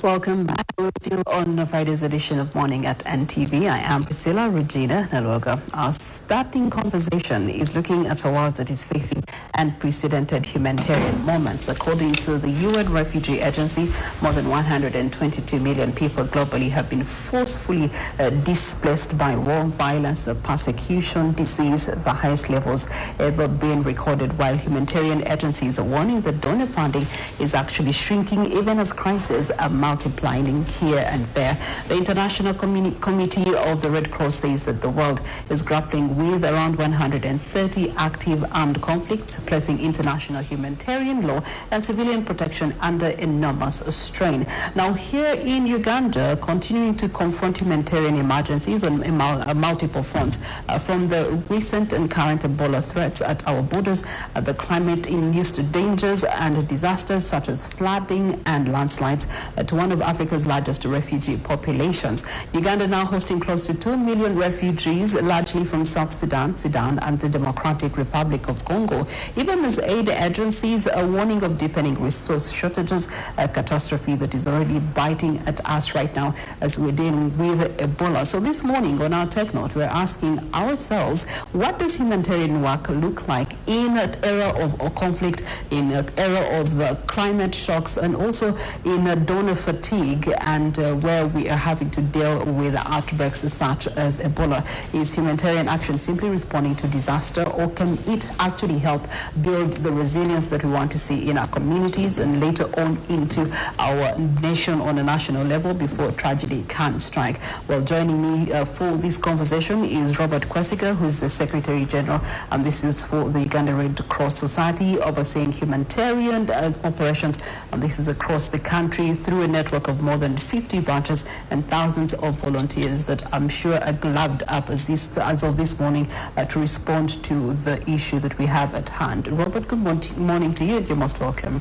Welcome back. We're still on Friday's edition of Morning at NTV. I am Priscilla Regina Naloga. Our starting conversation is looking at a world that is facing unprecedented humanitarian moments. According to the UN Refugee Agency, more than 122 million people globally have been forcefully displaced by war, violence, persecution, disease, the highest levels ever been recorded, while humanitarian agencies are warning that donor funding is actually shrinking even as crises are multiplying here and there. The International Committee of the Red Cross says that the world is grappling with around 130 active armed conflicts, placing international humanitarian law and civilian protection under enormous strain. Now, here in Uganda, continuing to confront humanitarian emergencies on multiple fronts, from the recent and current Ebola threats at our borders, the climate-induced dangers and disasters such as flooding and landslides, to one of Africa's largest refugee populations. Uganda now hosting close to 2 million refugees, largely from South Sudan, and the Democratic Republic of Congo, even as aid agencies are warning of deepening resource shortages, a catastrophe that is already biting at us right now as we're dealing with Ebola. So this morning on our Tech Note, we're asking ourselves, what does humanitarian work look like in an era of conflict, in an era of the climate shocks, and also in a donor fatigue, and where we are having to deal with outbreaks such as Ebola? Is humanitarian action simply responding to disaster, or can it actually help build the resilience that we want to see in our communities and later on into our nation on a national level before tragedy can strike? Well, joining me for this conversation is Robert Kwesiga, who's the Secretary General, and this is for the Uganda Red Cross Society, overseeing humanitarian operations, and this is across the country through a network of more than 50 branches and thousands of volunteers that I'm sure are gloved up as of this morning to respond to the issue that we have at hand. Robert, good morning to you. You're most welcome.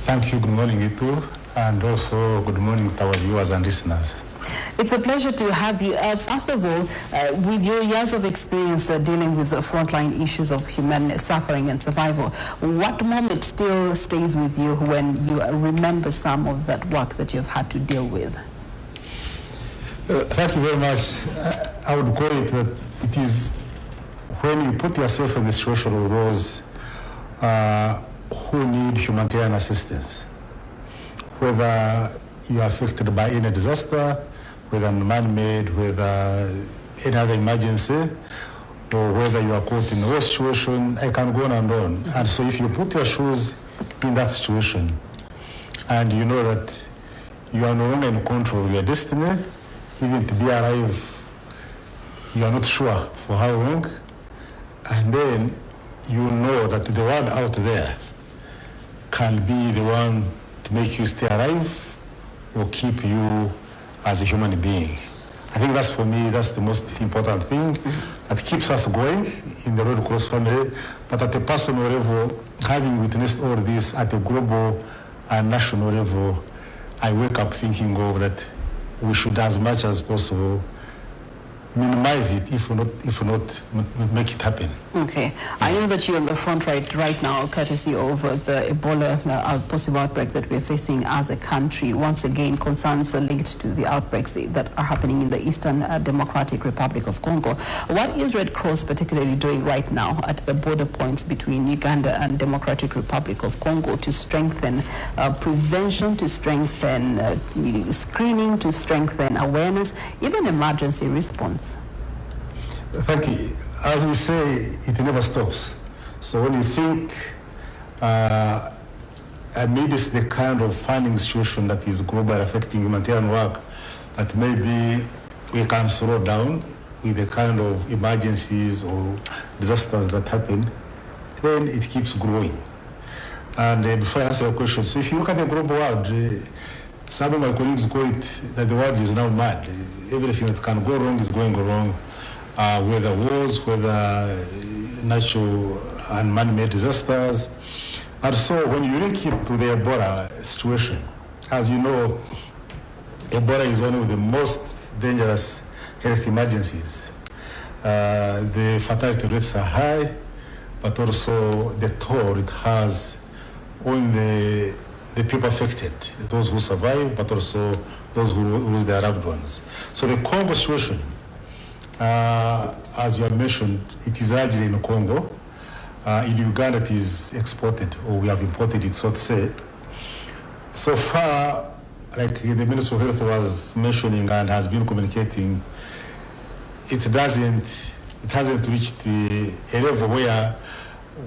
Thank you. Good morning, you too, and also good morning to our viewers and listeners. It's a pleasure to have you. First of all, with your years of experience dealing with the frontline issues of human suffering and survival, what moment still stays with you when you remember some of that work that you've had to deal with? Thank you very much. I would call it that it is when you put yourself in the situation of those who need humanitarian assistance, whether you are affected by any disaster, whether man-made, whether any other emergency, or whether you are caught in a war situation, I can go on and on. And so if you put your shoes in that situation, and you know that you are no longer in control of your destiny, even to be alive, you are not sure for how long, and then you know that the world out there can be the one to make you stay alive or keep you as a human being. I think that's, for me, that's the most important thing that keeps us going in the Red Cross family. But at a personal level, having witnessed all this at a global and national level, I wake up thinking of that we should, as much as possible, minimize it, if not make it happen. Okay. I know that you're on the front right now, courtesy of the Ebola possible outbreak that we're facing as a country. Once again, concerns are linked to the outbreaks that are happening in the Eastern Democratic Republic of Congo. What is Red Cross particularly doing right now at the border points between Uganda and Democratic Republic of Congo to strengthen prevention, to strengthen screening, to strengthen awareness, even emergency response? Thank you. As we say, it never stops. So when you think amidst the kind of funding situation that is globally affecting humanitarian work, that maybe we can slow down with the kind of emergencies or disasters that happen, then it keeps growing. And before I answer your question, so if you look at the global world, some of my colleagues call it that the world is now mad. Everything that can go wrong is going wrong, whether wars, whether natural and man-made disasters. And so when you link it to the Ebola situation, as you know, Ebola is one of the most dangerous health emergencies. The fatality rates are high, but also the toll it has on the the people affected, those who survive, but also those who lose their loved ones. So the Congo situation, as you have mentioned, it is largely in Congo. In Uganda, it is exported, or we have imported it, so to say. So far, like the Minister of Health was mentioning and has been communicating, it hasn't reached a level where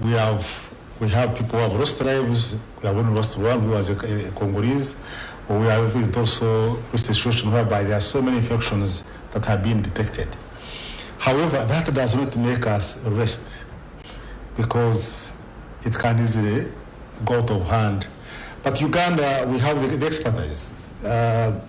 we have people who have lost lives. We have only lost one who was a Congolese, or we have also reached a situation whereby there are so many infections that have been detected. However, that does not make us rest, because it can easily go out of hand. But Uganda, we have the expertise. But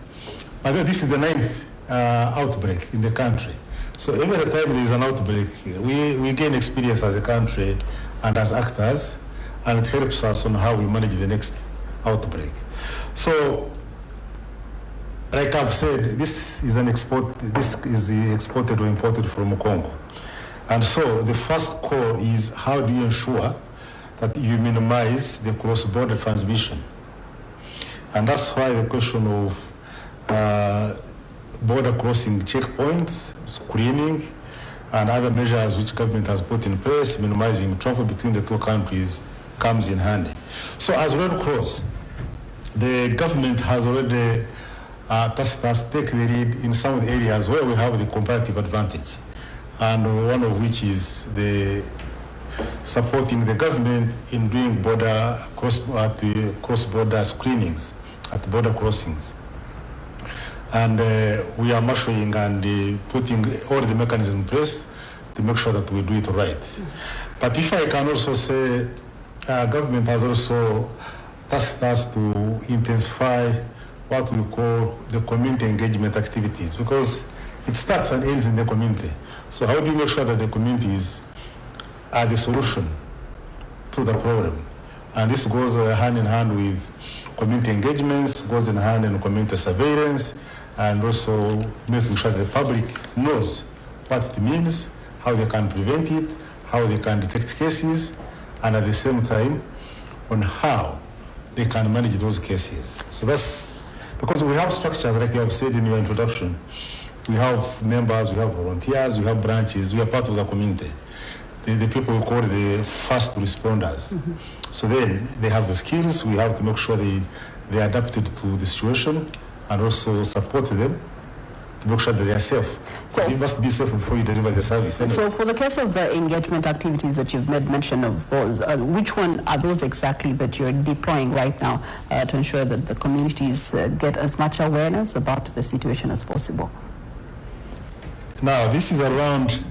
this is the 9th outbreak in the country. So every time there is an outbreak, we gain experience as a country and as actors, and it helps us on how we manage the next outbreak. So, like I've said, this is exported or imported from Congo. And so the first call is, how do you ensure that you minimize the cross-border transmission? And that's why the question of border crossing checkpoints, screening, and other measures which government has put in place, minimizing travel between the two countries, comes in handy. So as Red Cross, the government has already tasked us to take the lead in some of the areas where we have the comparative advantage, and one of which is the supporting the government in doing cross-border screenings at border crossings. And we are marshalling and putting all the mechanisms in place to make sure that we do it right. But if I can also say, government has also tasked us to intensify what we call the community engagement activities, because it starts and ends in the community. So how do you make sure that the communities are the solution to the problem? And this goes hand in hand with community engagements, goes in hand in community surveillance, and also making sure the public knows what it means, how they can prevent it, how they can detect cases, and at the same time, on how they can manage those cases. So that's because we have structures, like you have said in your introduction. We have members, we have volunteers, we have branches, we are part of the community. The people we call the first responders. Mm-hmm. So then they have the skills, we have to make sure they are adapted to the situation, and also support them to make sure that they are safe. So you must be safe before you deliver the service. Anyway. So for the case of the engagement activities that you've made mention of those, which one are those exactly that you're deploying right now to ensure that the communities get as much awareness about the situation as possible? Now, this is around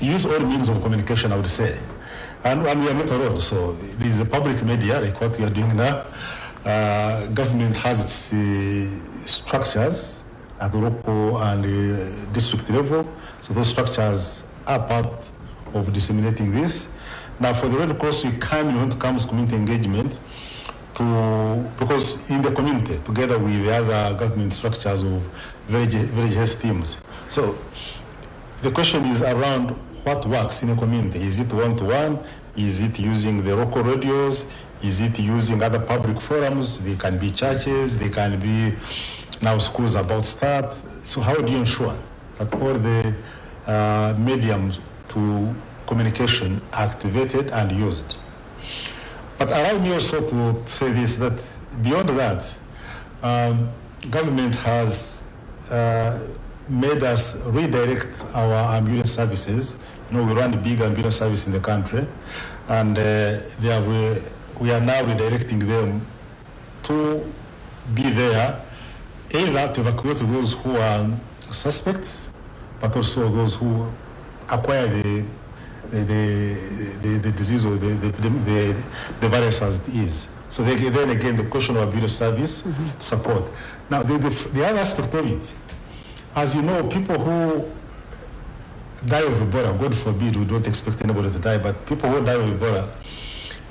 use all means of communication, I would say. And we are not alone. So there is a public media, like what we are doing now. Government has its structures at the local and district level. So those structures are part of disseminating this. Now for the Red Cross, we want to come as community engagement because in the community, together with the other government structures of village health teams. So the question is around what works in a community. Is it one-to-one? Is it using the local radios? Is it using other public forums? They can be churches, they can be now schools about start. So how do you ensure that all the mediums to communication are activated and used? But allow me also to say this, that beyond that, government has made us redirect our ambulance services. You know, we run a big ambulance service in the country, and we are now redirecting them to be there, either to evacuate those who are suspects, but also those who acquire the disease or the virus as it is. So then again, the question of ambulance service support. Now, the other aspect of it, as you know, people who die of Ebola, God forbid, we don't expect anybody to die, but people who die of Ebola,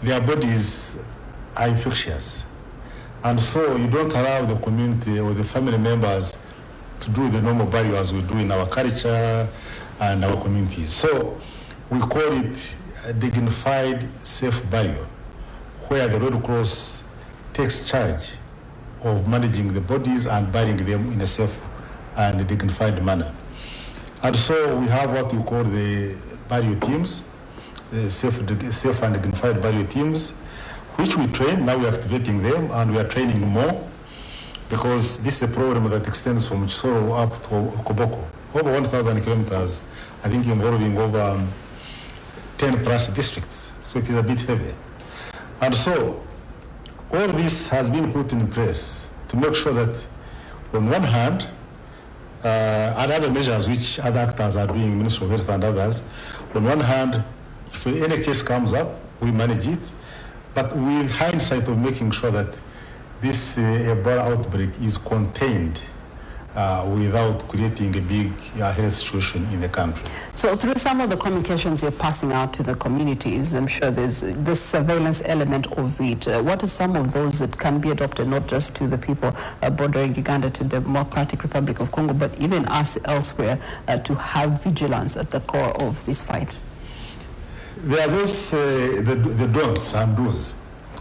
their bodies are infectious. And so you don't allow the community or the family members to do the normal burial as we do in our culture and our communities. So we call it a dignified, safe burial, where the Red Cross takes charge of managing the bodies and burying them in a safe and dignified manner. And so we have what we call the burial teams, the safe and dignified burial teams, which we train. Now we're activating them and we are training more, because this is a program that extends from Chisoro up to Koboko, over 1,000 kilometers, I think involving over 10 plus districts. So it is a bit heavy. And so all this has been put in place to make sure that on one hand, and other measures which other actors are doing, Ministry of Health and others, on one hand, if any case comes up, we manage it, but with hindsight of making sure that this Ebola outbreak is contained without creating a big health situation in the country. So through some of the communications you're passing out to the communities, I'm sure there's the surveillance element of it. What are some of those that can be adopted, not just to the people bordering Uganda to the Democratic Republic of Congo, but even us elsewhere, to have vigilance at the core of this fight? There are those, the don'ts and do's,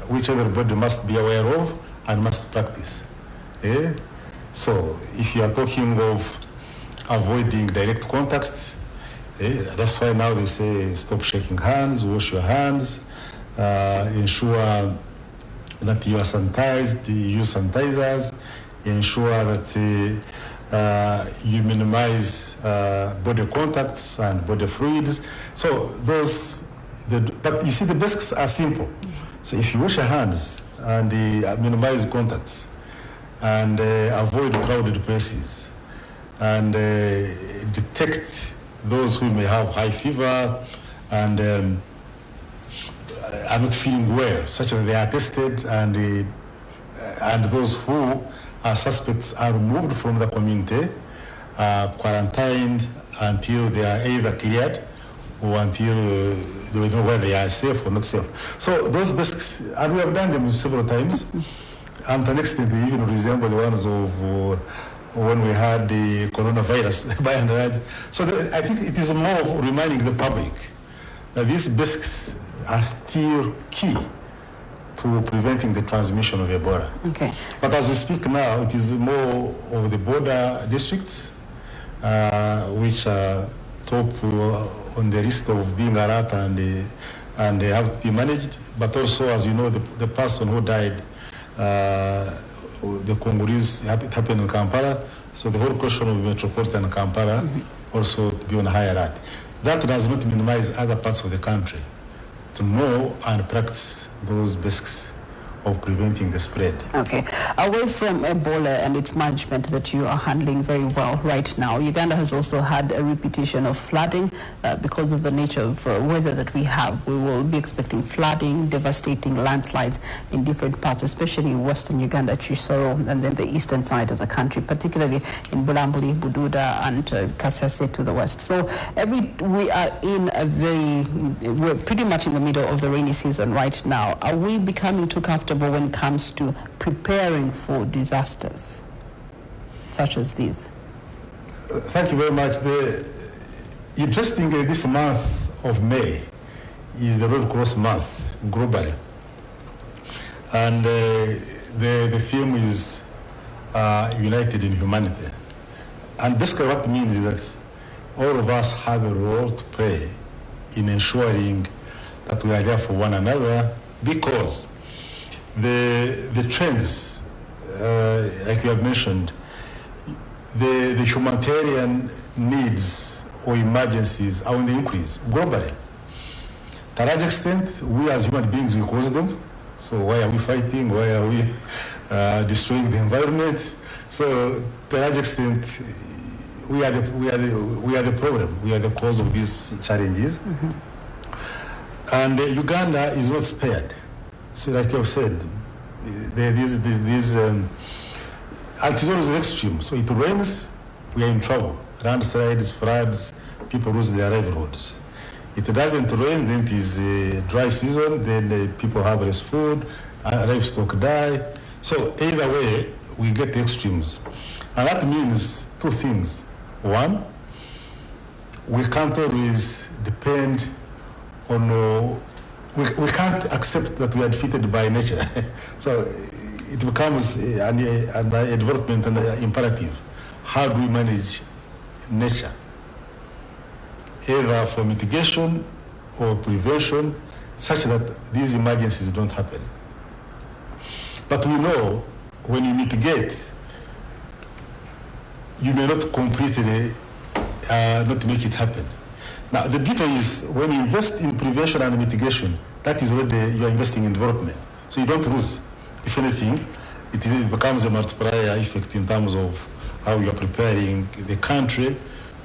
which everybody must be aware of and must practice. So if you are talking of avoiding direct contact, that's why now they say stop shaking hands, wash your hands, ensure that you are sanitized, use sanitizers, ensure that you minimize body contacts and body fluids. So but you see, the basics are simple. So if you wash your hands and minimize contacts, and avoid crowded places, and detect those who may have high fever and are not feeling well, such that they are tested, and those who are suspects are removed from the community, quarantined until they are either cleared or until they know whether they are safe or not safe. So those basics, and we have done them several times. And to an extent, they even resemble the ones of when we had the coronavirus, by and large. So I think it is more of reminding the public that these basics are still key to preventing the transmission of Ebola. Okay. But as we speak now, it is more of the border districts, which are top on the list of being alert and they have to be managed. But also, as you know, the person who died, the Congolese, it happened in Kampala, so the whole question of metropolitan Kampala also to be on high alert. That does not minimize other parts of the country to know and practice those basics of preventing the spread. Okay. Away from Ebola and its management that you are handling very well right now, Uganda has also had a repetition of flooding because of the nature of weather that we have. We will be expecting flooding, devastating landslides in different parts, especially in western Uganda, Chisoro, and then the eastern side of the country, particularly in Bulambuli, Bududa, and Kasese to the west. So we are we're pretty much in the middle of the rainy season right now. Are we becoming too comfortable when it comes to preparing for disasters such as these? Thank you very much. Interestingly, this month of May is the Red Cross month globally. And the theme is United in Humanity. And basically what it means is that all of us have a role to play in ensuring that we are there for one another, because the trends, like you have mentioned, the humanitarian needs or emergencies are on the increase globally. To a large extent, we as human beings, we cause them. So why are we fighting? Why are we destroying the environment? So to a large extent, we are the problem. We are the cause of these challenges. Mm-hmm. And Uganda is not spared. So like you have said, these and it's always extreme. So it rains, we are in trouble. Landslides, floods, people lose their livelihoods. If it doesn't rain, then it is a dry season, then people have less food, livestock die. So either way, we get the extremes. And that means two things. One, we can't always depend on, we can't accept that we are defeated by nature. So it becomes a development imperative. How do we manage nature, either for mitigation or prevention, such that these emergencies don't happen? But we know when you mitigate, you may not completely not make it happen. Now, the beauty is when you invest in prevention and mitigation, that is already you are investing in development. So you don't lose. If anything, it becomes a multiplier effect in terms of how you are preparing the country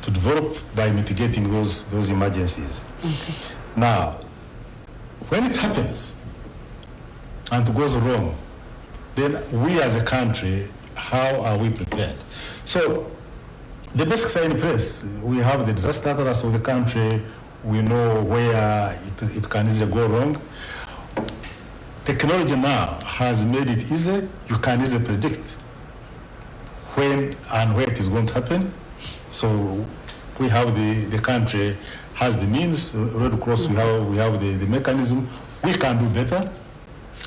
to develop by mitigating those emergencies. Okay. Now, when it happens and it goes wrong, then we as a country, how are we prepared? So the basics are in place. We have the disaster atlas of the country. We know where it can easily go wrong. Technology now has made it easy. You can easily predict when and where it is going to happen. So we have the country has the means. Red Cross, we have the mechanism. We can do better.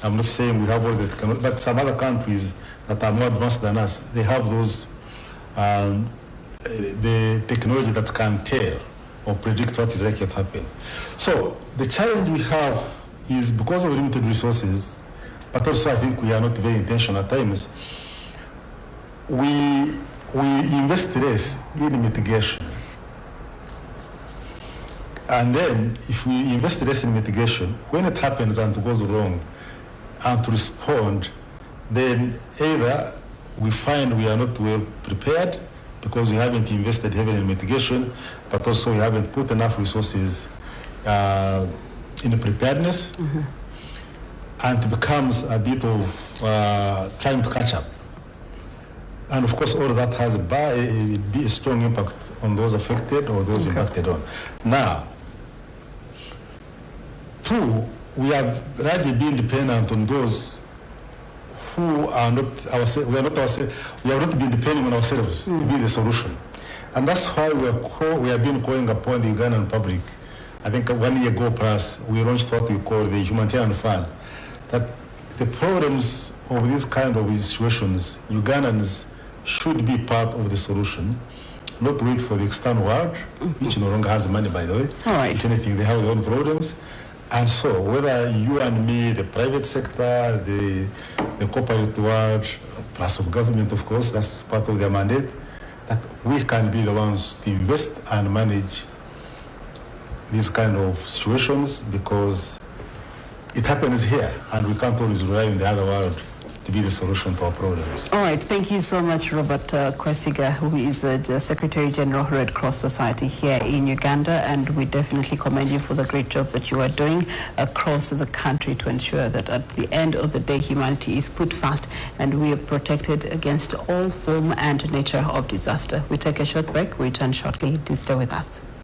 I'm not saying we have all the technology, but some other countries that are more advanced than us, they have those the technology that can tell or predict what is likely to happen. So the challenge we have is because of limited resources, but also I think we are not very intentional at times. We invest less in mitigation. And then if we invest less in mitigation, when it happens and it goes wrong, and to respond, then either we find we are not well prepared because we haven't invested heavily in mitigation, but also we haven't put enough resources in preparedness, and it becomes a bit of trying to catch up. And of course, all of that has a strong impact on those affected or those impacted on. Now, two, we have largely been dependent on those who are not ourselves. We have not been depending on ourselves to be the solution, and that's why we have been calling upon the Ugandan public. I think 1 year ago plus, we launched what we call the humanitarian fund. That the problems of these kind of situations, Ugandans should be part of the solution, not wait for the external world, which no longer has money, by the way. All right. If anything, they have their own problems. And so whether you and me, the private sector, the corporate world, plus of government, of course, that's part of their mandate, that we can be the ones to invest and manage these kind of situations, because it happens here and we can't always rely on the other world to be the solution to our problems. All right, thank you so much, Robert Kwesiga, who is the Secretary General Red Cross Society here in Uganda, and we definitely commend you for the great job that you are doing across the country to ensure that at the end of the day, humanity is put first and we are protected against all form and nature of disaster. We take a short break, we return shortly. Do stay with us.